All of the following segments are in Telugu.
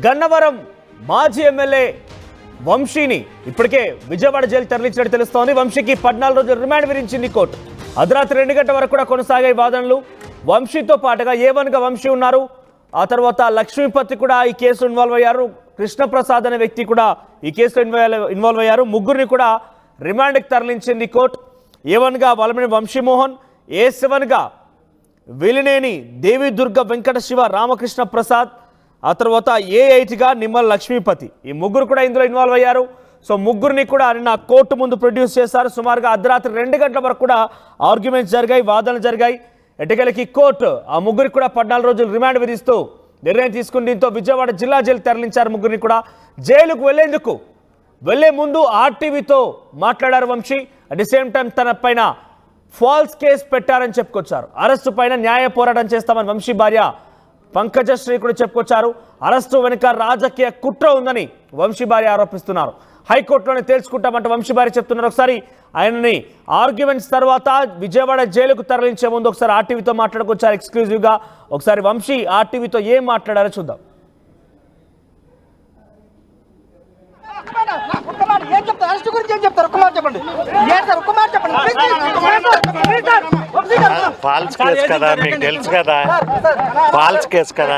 గన్నవరం మాజీ ఎమ్మెల్యే వంశీని ఇప్పటికే విజయవాడ జైలు తరలించినట్టు తెలుస్తోంది. వంశీకి 14 రోజుల రిమాండ్ విధించింది కోర్టు. అర్ధరాత్రి 2 గంటల వరకు కూడా కొనసాగాయి వాదనలు. వంశీతో పాటుగా A1గా వంశీ ఉన్నారు. ఆ తర్వాత లక్ష్మీపతి కూడా ఈ కేసు ఇన్వాల్వ్ అయ్యారు. కృష్ణప్రసాద్ అనే వ్యక్తి కూడా ఈ కేసులో ఇన్వాల్వ్ అయ్యారు. ముగ్గురిని కూడా రిమాండ్కి తరలించింది కోర్టు. A1గా వలమిని వంశీమోహన్, A7గా విలినేని దేవిదుర్గ వెంకట శివ రామకృష్ణ ప్రసాద్, ఆ తర్వాత A8గా నిమ్మల లక్ష్మీపతి. ఈ ముగ్గురు కూడా ఇందులో ఇన్వాల్వ్ అయ్యారు. సో ముగ్గురిని కూడా నిన్న కోర్టు ముందు ప్రొడ్యూస్ చేశారు. సుమారుగా అర్ధరాత్రి 2 గంటల వరకు కూడా ఆర్గ్యుమెంట్స్ జరిగాయి, వాదనలు జరిగాయి. ఎటుకెళ్ళకి కోర్టు ఆ ముగ్గురికి కూడా 14 రోజులు రిమాండ్ విధిస్తూ నిర్ణయం తీసుకుని దీంతో విజయవాడ జిల్లా జైలు తరలించారు. ముగ్గురిని కూడా జైలుకు వెళ్లే ముందు ఆర్టీవీతో మాట్లాడారు Vamsi. At the same time తన పైన ఫాల్స్ కేసు పెట్టారని చెప్పుకొచ్చారు. అరెస్టు పైన న్యాయ పోరాటం చేస్తామని వంశీ భార్య పంకజశ్రీ కూడా చెప్పుకొచ్చారు. అరెస్టు వెనుక రాజకీయ కుట్ర ఉందని వంశీ భార్య ఆరోపిస్తున్నారు. హైకోర్టులోనే తేల్చుకుంటామంటే వంశీ భార్య చెప్తున్నారు. ఒకసారి ఆయనని ఆర్గ్యుమెంట్స్ తర్వాత విజయవాడ జైలుకు తరలించే ముందు ఒకసారి ఆర్టీవీతో మాట్లాడుకొచ్చారు ఎక్స్క్లూజివ్గా. ఒకసారి వంశీ ఆర్టీవీతో ఏం మాట్లాడారో చూద్దాం. ఫాల్స్ కేసు కదా, మీకు తెలుసు కదా, ఫాల్స్ కేసు కదా.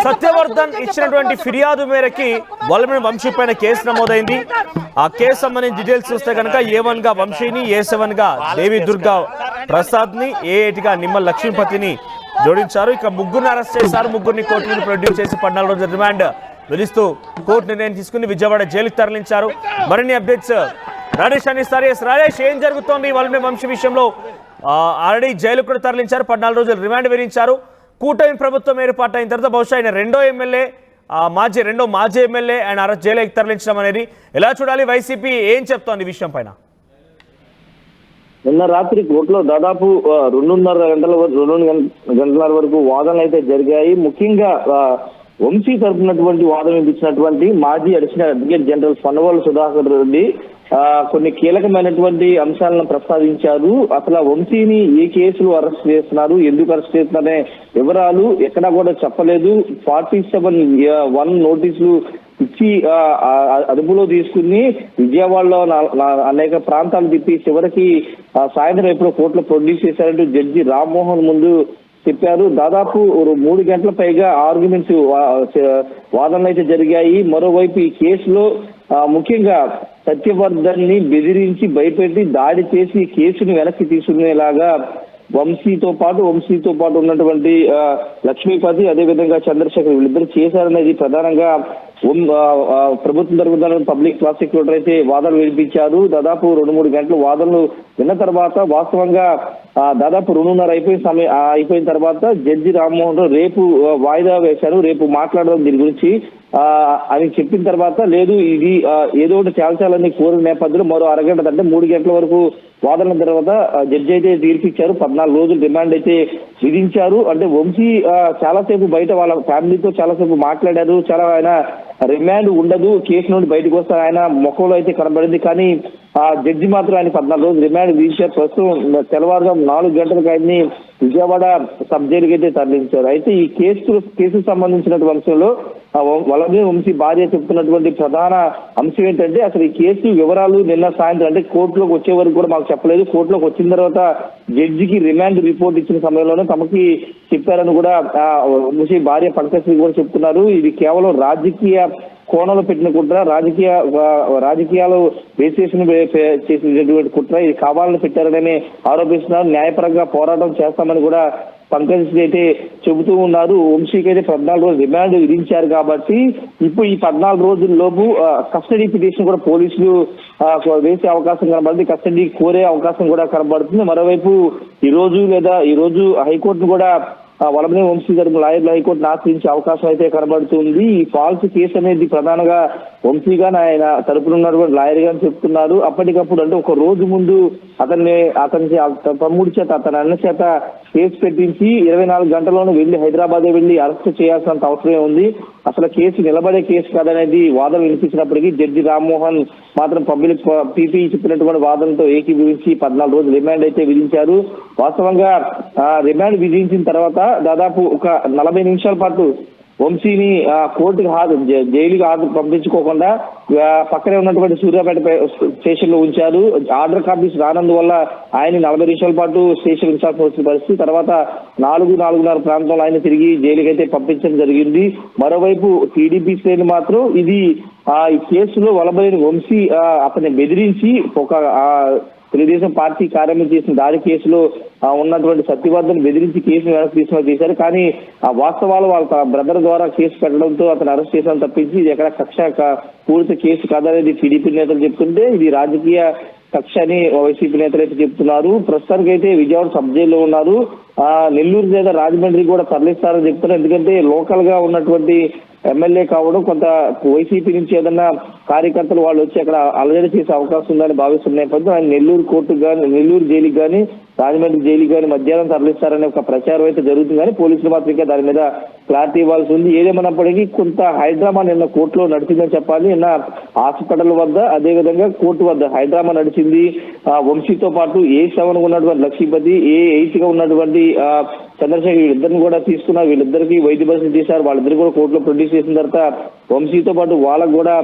సత్యవర్ధన్ ఇచ్చినటువంటి ఫిర్యాదు మేరకి వలమిని వంశీ పైన కేసు నమోదైంది. ఆ కేసు సంబంధించిన డీటెయిల్స్ చూస్తే కనుక A1గా వంశీని, A7గా దేవిదుర్గ ప్రసాద్ని, A8గా నిమ్మల లక్ష్మీపతిని జోడించారు. ఇక ముగ్గురిని అరెస్ట్ చేశారు. ముగ్గురిని కోర్టు ముందు ప్రొడ్యూస్ చేసి 14 రోజుల రిమాండ్ విధిస్తూ కోర్టు నిర్ణయం తీసుకుని విజయవాడ జైలుకు తరలించారు. మరిన్ని అప్డేట్స్ రాజేష్ అందిస్తారు. రాజేష్, ఏం జరుగుతోంది వలమిని వంశీ విషయంలో? ఆల్రెడీ జైలుకు కూడా తరలించారు, 14 రోజులు రిమాండ్ విధించారు. కూటమి ప్రభుత్వం ఏర్పాటైన తర్వాత బహుశా ఆయన రెండో మాజీ ఎమ్మెల్యే ఆయన జైలుకి తరలించడం అనేది ఎలా చూడాలి? వైసీపీ ఏం చెప్తోంది ఈ విషయం పైన? నిన్న రాత్రి కోర్టులో దాదాపు 2.5 గంటల వరకు వాదనలు అయితే జరిగాయి. ముఖ్యంగా వంశీ తరపునటువంటి వాదన వినిపించినటువంటి మాజీ అడిషనల్ అడ్వకేట్ జనరల్ పన్నవాళ్ళు సుధాకర్ రెడ్డి కొన్ని కీలకమైనటువంటి అంశాలను ప్రస్తావించారు. అసలు వంశీని ఏ కేసులు అరెస్ట్ చేస్తున్నారు, ఎందుకు అరెస్ట్ చేస్తున్నారనే వివరాలు ఎక్కడా కూడా చెప్పలేదు. 47(1) నోటీసులు ఇచ్చి అదుపులో తీసుకుని విజయవాడలో అనేక ప్రాంతాలు తిప్పి చివరికి సాయంత్రం ఎప్పుడో కోర్టులో ప్రొడ్యూస్ చేశారంటూ జడ్జి రామ్మోహన్ ముందు చెప్పారు. దాదాపు 3 గంటల పైగా ఆర్గ్యుమెంట్స్ వాదనలు అయితే జరిగాయి. మరోవైపు ఈ కేసులో ముఖ్యంగా సత్యవర్ధన్ ని బెదిరించి భయపెట్టి దాడి చేసి కేసును వెనక్కి తీసుకునేలాగా వంశీతో పాటు ఉన్నటువంటి లక్ష్మీపతి, అదేవిధంగా చంద్రశేఖర్ వీళ్ళిద్దరు చేశారనేది ప్రధానంగా ప్రభుత్వం తరపున పబ్లిక్ ప్రాసిక్యూటర్ అయితే వాదనలు వినిపించారు. దాదాపు 2-3 గంటలు వాదనలు విన్న తర్వాత వాస్తవంగా దాదాపు 2:30 అయిపోయిన తర్వాత జడ్జి రామ్మోహన్ రావు రేపు వాయిదా వేశారు. రేపు మాట్లాడడం దీని గురించి అని చెప్పిన తర్వాత లేదు ఇది ఏదో ఒకటి తేల్చాలని కోరిన నేపథ్యంలో మరో అరగంట అంటే 3 గంటల వరకు వాదనల తర్వాత జడ్జి అయితే తీర్పిచ్చారు. 14 రోజులు రిమాండ్ అయితే విధించారు. అంటే వంశీ చాలాసేపు బయట వాళ్ళ ఫ్యామిలీతో చాలాసేపు మాట్లాడారు. చాలా ఆయన రిమాండ్ ఉండదు, కేసు నుండి బయటకు వస్తే ఆయన ముఖంలో అయితే కనబడింది. కానీ జడ్జి మాత్రం ఆయన 14 రోజులు రిమాండ్ విధించారు. ప్రస్తుతం తెల్లవారుజాము 4 గంటలకు ఆయన్ని విజయవాడ సబ్ జైలుకి అయితే తరలించారు. అయితే ఈ కేసుకు సంబంధించినటువంటి అంశంలో వలమిని వంశీ భార్య చెప్తున్నటువంటి ప్రధాన అంశం ఏంటంటే అసలు ఈ కేసు వివరాలు నిన్న సాయంత్రం అంటే కోర్టులోకి వచ్చే వరకు కూడా మాకు చెప్పలేదు. కోర్టులోకి వచ్చిన తర్వాత జడ్జికి రిమాండ్ రిపోర్ట్ ఇచ్చిన సమయంలోనే తమకి చెప్పారని కూడా వంశీ భార్య పంకశ్రీ కూడా చెప్తున్నారు. ఇది కేవలం రాజకీయ కోణంలో పెట్టిన కుట్ర, రాజకీయాలు రిజిస్ట్రేషన్ చేసినటువంటి కుట్ర, ఇది కావాలని పెట్టారని ఆరోపిస్తున్నారు. న్యాయపరంగా పోరాటం చేస్తామని కూడా పంకజ్ అయితే చెబుతూ ఉన్నారు. వంశీకి అయితే 14 రోజులు రిమాండ్ విధించారు కాబట్టి ఇప్పుడు ఈ 14 రోజుల లోపు కస్టడీ పిటిషన్ కూడా పోలీసులు వేసే అవకాశం కనబడుతుంది, కస్టడీ కోరే అవకాశం కూడా కనబడుతుంది. మరోవైపు ఈ రోజు హైకోర్టును కూడా వలమిని వంశీ తరపున లాయర్లు హైకోర్టును ఆశ్రయించే అవకాశం అయితే కనబడుతుంది. ఈ ఫాల్స్ కేసు అనేది ప్రధానంగా వంశీ గాని ఆయన తరపున ఉన్నటువంటి లాయర్ గాని చెప్తున్నారు. అప్పటికప్పుడు అంటే ఒక రోజు ముందు అతని తమ్ముడి చేత అతని అన్న చేత కేసు పెట్టించి 24 గంటల్లోనూ వెళ్లి హైదరాబాద్ వెళ్లి అరెస్ట్ చేయాల్సినంత అవసరమే ఉంది. అసలు కేసు నిలబడే కేసు కాదనేది వాదన వినిపించినప్పటికీ జడ్జి రామ్మోహన్ మాత్రం పబ్లిక్ పీపీ చెప్పినటువంటి వాదనతో ఏకీభవించి 14 రోజులు రిమాండ్ అయితే విధించారు. వాస్తవంగా రిమాండ్ విధించిన తర్వాత దాదాపు ఒక 40 నిమిషాల పాటు వంశీని కోర్టుకు జైలుకి పంపించుకోకుండా పక్కనే ఉన్నటువంటి సూర్యాపేట స్టేషన్ లో ఉంచారు. ఆర్డర్ కాపీస్ రానందువల్ల ఆయన 40 నిమిషాల పాటు స్టేషన్ ఉంచాల్సి వచ్చిన పరిస్థితి. తర్వాత 4:30 ప్రాంతంలో ఆయన తిరిగి జైలుకి అయితే పంపించడం జరిగింది. మరోవైపు టీడీపీ శ్రేణి మాత్రం ఇది ఈ కేసులో వలబడిన వంశీ అతన్ని బెదిరించి ఒక తెలుగుదేశం పార్టీ కార్యాలయం చేసిన దాడి కేసులో ఉన్నటువంటి సత్యవర్ధన్ బెదిరించి కేసును వెనక్కి తీశారు. కానీ ఆ వాస్తవాలు వాళ్ళ బ్రదర్ ద్వారా కేసు పెట్టడంతో అతను అరెస్ట్ చేశాను తప్పించి ఇది ఎక్కడ కక్ష పూర్తి కేసు కాదనేది టీడీపీ నేతలు చెప్తుంటే ఇది రాజకీయ కక్ష అని వైసీపీ నేతలు అయితే చెప్తున్నారు. ప్రస్తుతానికి అయితే విజయవాడ సబ్ జైల్లో ఉన్నారు. నెల్లూరు లేదా రాజమండ్రి కూడా తరలిస్తారని చెప్తున్నారు. ఎందుకంటే లోకల్ గా ఉన్నటువంటి ఎమ్మెల్యే కావడం కొంత వైసీపీ నుంచి ఏదన్నా కార్యకర్తలు వాళ్ళు వచ్చి అక్కడ అలజడి చేసే అవకాశం ఉందని భావిస్తున్న నేపథ్యం ఆయన నెల్లూరు కోర్టుకు కానీ నెల్లూరు జైలుకి కానీ రాజమండ్రి జైలుకి కానీ మధ్యాహ్నం తరలిస్తారనే ఒక ప్రచారం అయితే జరుగుతుంది. కానీ పోలీసులు మాత్రం ఇంకా దాని మీద క్లారిటీ ఇవ్వాల్సి ఉంది. ఏదేమన్నప్పటికీ కొంత హైడ్రామా నిన్న కోర్టులో నడిచిందని చెప్పాలి. నిన్న హాస్పిటల్ వద్ద అదేవిధంగా కోర్టు వద్ద హైడ్రామా నడిచింది. వంశీతో పాటు A7 ఉన్నటువంటి లక్ష్మీపతి, A8 గా ఉన్నటువంటి చంద్రశేఖర్ వీళ్ళిద్దరిని కూడా తీసుకున్నారు. వీళ్ళిద్దరికి వైద్య పరీక్షలు చేశారు. వాళ్ళిద్దరు కూడా కోర్టులో ప్రొడ్యూస్ చేసిన తర్వాత వంశీతో పాటు వాళ్ళకు కూడా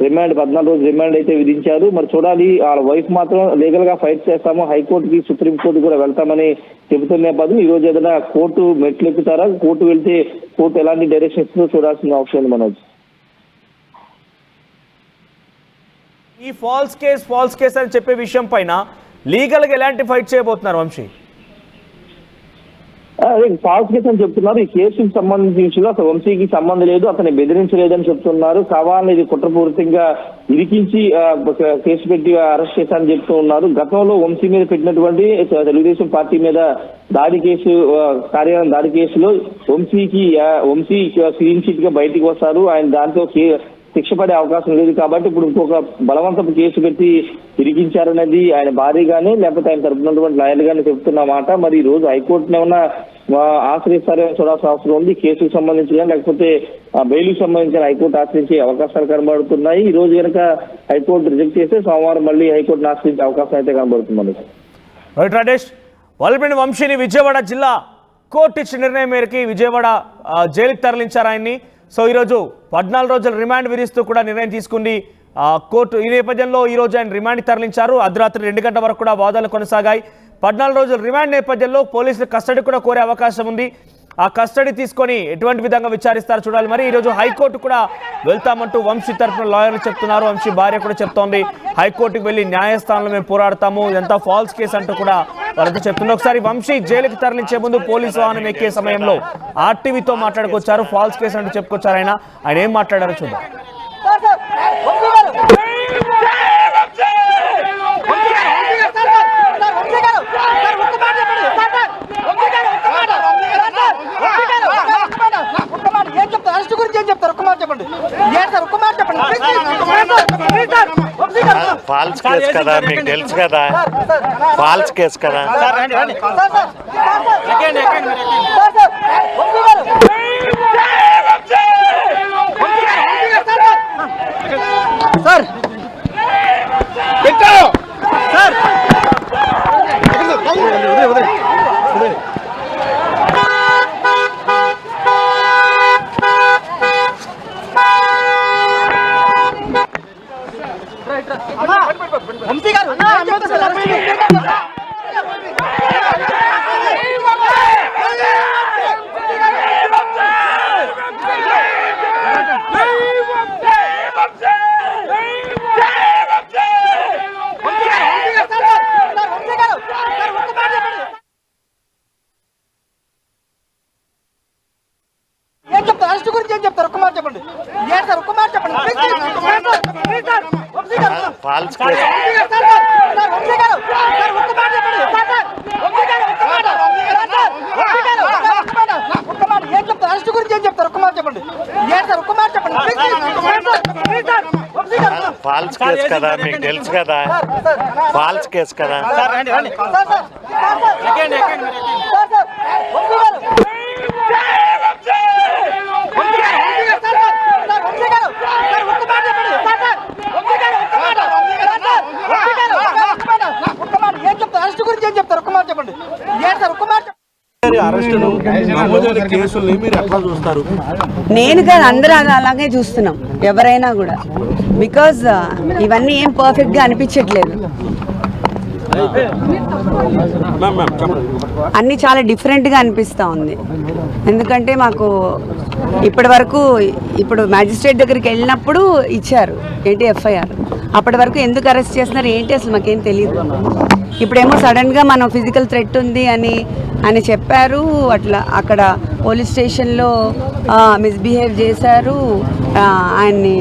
రిమాండ్ 14 రోజులు రిమాండ్ అయితే విధించారు. మరి చూడాలి. వాళ్ళ వైఫ్ మాత్రం లీగల్ గా ఫైట్ చేస్తాము, హైకోర్టుకి సుప్రీంకోర్టు కూడా వెళ్తామని చెబుతున్న నేపథ్యం ఈ రోజు ఏదైనా కోర్టు మెట్లు ఎక్కుతారా, కోర్టు వెళ్తే కోర్టు ఎలాంటి డైరెక్షన్స్ చూడాల్సిన అవసరం ఉంది మనోజ్. ఈ ఫాల్స్ కేస్ అని చెప్పే విషయం పైన లీగల్ గా ఎలాంటి ఫైట్ చేయబోతున్నారు వంశీ? ఫాల్స్ కేసు అని చెప్తున్నారు. ఈ కేసుకు సంబంధించి అసలు వంశీకి సంబంధం లేదు, అతన్ని బెదిరించలేదని చెప్తున్నారు. కావాలని ఇది కుట్రపూరితంగా ఇరికించి కేసు పెట్టి అరెస్ట్ చేశారని చెప్తూ ఉన్నారు. గతంలో వంశీ మీద పెట్టినటువంటి తెలుగుదేశం పార్టీ మీద దాడి కార్యాలయం దాడి కేసులో వంశీ క్లీన్ చిట్ గా బయటికి వస్తారు. ఆయన దాంతో శిక్ష పడే అవకాశం లేదు. కాబట్టి ఇప్పుడు ఇంకొక బలవంతపు కేసు పెట్టి ఇరికించారనేది ఆయన భార్య గానీ లేకపోతే ఆయన తరపునటువంటి లాయర్లు గానీ చెప్తున్నమాట. మరి ఈ రోజు హైకోర్టును ఏమన్నా ఆశ్రయిస్తారని చూడాల్సిన అవసరం ఉంది. కేసుకు సంబంధించి కానీ లేకపోతే బెయిల్కి సంబంధించిన హైకోర్టు ఆశ్రయించే అవకాశాలు కనబడుతున్నాయి. ఈ రోజు కనుక హైకోర్టు రిజెక్ట్ చేస్తే సోమవారం మళ్ళీ హైకోర్టును ఆశ్రయించే అవకాశం అయితే కనబడుతుంది. రైట్ రాజేష్, వలబడిన వంశీని విజయవాడ జిల్లా కోర్టు ఇచ్చిన నిర్ణయం మేరకి విజయవాడ జైలుకి తరలించారు ఆయన్ని. సో ఈరోజు 14 రోజుల రిమాండ్ విధిస్తూ కూడా నిర్ణయం తీసుకుంది కోర్టు. ఈ నేపథ్యంలో ఈరోజు ఆయన రిమాండ్కి తరలించారు. అర్ధరాత్రి 2 గంటల వరకు కూడా వాదనలు కొనసాగాయి. 14 రోజుల రిమాండ్ నేపథ్యంలో పోలీసులు కస్టడీ కూడా కోరే అవకాశం ఉంది. ఆ కస్టడీ తీసుకొని ఎటువంటి విధంగా విచారిస్తారో చూడాలి. మరి ఈరోజు హైకోర్టు కూడా వెళ్తామంటూ వంశీ తరఫున లాయర్లు చెప్తున్నారు. వంశీ భార్య కూడా చెప్తోంది హైకోర్టుకు వెళ్ళి న్యాయస్థానంలో మేము పోరాడతాము, ఇదంతా ఫాల్స్ కేసు అంటూ కూడా వాళ్ళంతా చెప్తున్నారు. ఒకసారి వంశీ జైలుకి తరలించే ముందు పోలీసు వాహనం ఎక్కే సమయంలో ఆర్టీవీతో మాట్లాడుకొచ్చారు. ఫాల్స్ కేసు అంటూ చెప్పుకొచ్చారు. ఆయన ఏం మాట్లాడారో చూద్దాం. ఫాల్స్ కేసు కదా, మీకు తెలుసు కదా, ఫాల్స్ కేసు కదా. సార్ సార్ వంశీ గారు ఫాల్స్ కేసు అరెస్ట్ గురించి ఏం చెప్తారు? ఒక్క మాట చెప్పండి. ఏం సార్ ఒక్క మాట చెప్పండి. ఫాల్స్ కేసు కదా, మీకు తెలుసు కదా, ఫాల్స్ కేసు కదా. నేను కాదు, అందరూ అలాగే చూస్తున్నాం, ఎవరైనా కూడా. బికాజ్ ఇవన్నీ ఏం పర్ఫెక్ట్గా అనిపించట్లేదు, అన్నీ చాలా డిఫరెంట్గా అనిపిస్తూ ఉంది. ఎందుకంటే మాకు ఇప్పటి వరకు ఇప్పుడు మ్యాజిస్ట్రేట్ దగ్గరికి వెళ్ళినప్పుడు ఇచ్చారు ఏంటి ఎఫ్ఐఆర్, అప్పటి వరకు ఎందుకు అరెస్ట్ చేస్తున్నారు ఏంటి అసలు మాకేం తెలియదు. ఇప్పుడేమో సడన్గా మనం ఫిజికల్ థ్రెట్ ఉంది అని చెప్పారు. అట్లా అక్కడ పోలీస్ స్టేషన్లో మిస్బిహేవ్ చేశారు, ఆయన్ని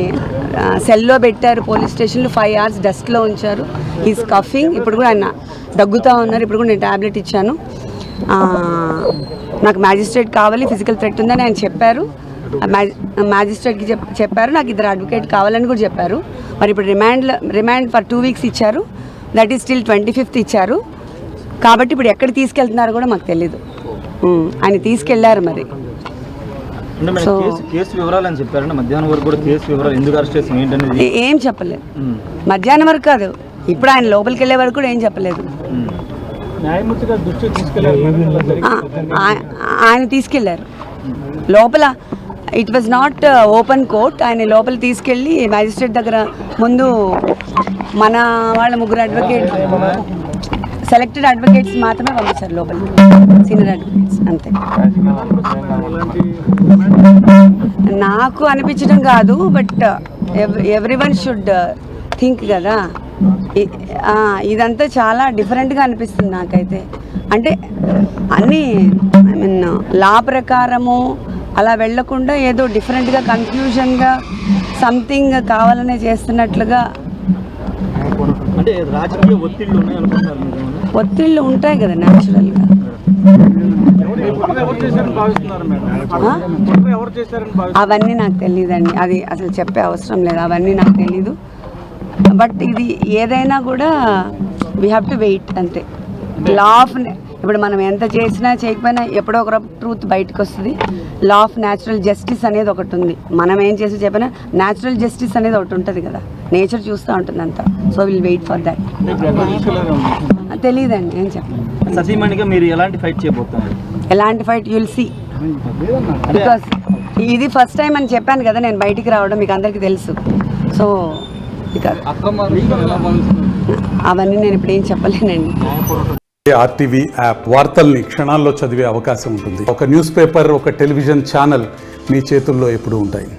సెల్లో పెట్టారు పోలీస్ స్టేషన్లో 5 hours డస్ట్లో ఉంచారు. ఈజ్ కఫింగ్, ఇప్పుడు కూడా ఆయన దగ్గుతూ ఉన్నారు. ఇప్పుడు కూడా నేను ట్యాబ్లెట్ ఇచ్చాను. నాకు మ్యాజిస్ట్రేట్ కావాలి, ఫిజికల్ థ్రెట్ ఉందని ఆయన చెప్పారు. మ్యాజిస్ట్రేట్కి చెప్పారు, నాకు 2 advocate కావాలని కూడా చెప్పారు. మరి ఇప్పుడు రిమాండ్ ఫర్ 2 weeks ఇచ్చారు, దట్ ఈస్ స్టిల్ 25th ఇచ్చారు. కాబట్టి ఇప్పుడు ఎక్కడ తీసుకెళ్తున్నారో కూడా మాకు తెలీదు. ఆయన తీసుకెళ్లారు మరి. కేసు వివరాలు అని చెప్పారంటే మధ్యాహ్నం వరకు కూడా కేసు వివరాలు ఎందుకు అరెస్ట్ చేస్తాం ఏంటనేది ఏం చెప్పలేదు. మధ్యాహ్నం వరకు కాదు, ఇప్పుడు ఆయన లోపలికి వెళ్ళే వరకు కూడా ఏం చెప్పలేదు. ఆయన తీసుకెళ్లారు లోపల. It was not open court. ఆయన లోపల తీసుకెళ్ళి మ్యాజిస్ట్రేట్ దగ్గర ముందు మన వాళ్ళ 3 advocates, సెలెక్టెడ్ అడ్వకేట్స్ మాత్రమే పంపించారు లోపలికి, సీనియర్ అడ్వకేట్స్ అంతే. నాకు అనిపించడం కాదు, బట్ ఎవ్రీవన్ షుడ్ థింక్ కదా. ఇదంతా చాలా డిఫరెంట్గా అనిపిస్తుంది నాకైతే. అంటే అన్నీ ఐ మీన్ లా ప్రకారము అలా వెళ్లకుండా ఏదో డిఫరెంట్గా కన్ఫ్యూజన్గా సంథింగ్ కావాలనే చేస్తున్నట్లుగా. అంటే రాజకీయ ఒత్తిళ్లు ఉన్నాయనుకుంటున్నారు? ఒత్తిళ్ళు ఉంటాయి కదా న్యాచురల్గా. అవన్నీ నాకు తెలియదండి, అది అసలు చెప్పే అవసరం లేదు, అవన్నీ నాకు తెలీదు. బట్ ఇది ఏదైనా కూడా వీ హ్యావ్ టు వెయిట్ అంతే. లా ఆఫ్, ఇప్పుడు మనం ఎంత చేసినా చేయకపోయినా ఎప్పుడో ఒక ట్రూత్ బయటకు వస్తుంది. లా ఆఫ్ న్యాచురల్ జస్టిస్ అనేది ఒకటి ఉంది. మనం ఏం చేసి చెప్పినా న్యాచురల్ జస్టిస్ అనేది ఒకటి ఉంటుంది కదా, నేచర్ చూస్తూ ఉంటుంది అంతా. So will wait for that. తెలియదండి, ఏం చెప్పండి. సతీమణిగా మీరు ఎలాంటి ఫైట్ చేయబోతున్నారు? ఎలాంటి ఫైట్ యుల్ సీ. బికాస్ ఇది ఫస్ట్ టైం అని చెప్పాను కదా నేను బయటికి రావడం, మీకు అందరికీ తెలుసు. సో ఇక అవన్నీ నేను ఇప్పుడు ఏం చెప్పలేనండి. ఆర్టీవీ యాప్ వార్తల్ని క్షణాల్లో చదివే అవకాశం ఉంటుంది. ఒక న్యూస్ పేపర్, ఒక టెలివిజన్ ఛానల్ మీ చేతుల్లో ఎప్పుడూ ఉంటాయి.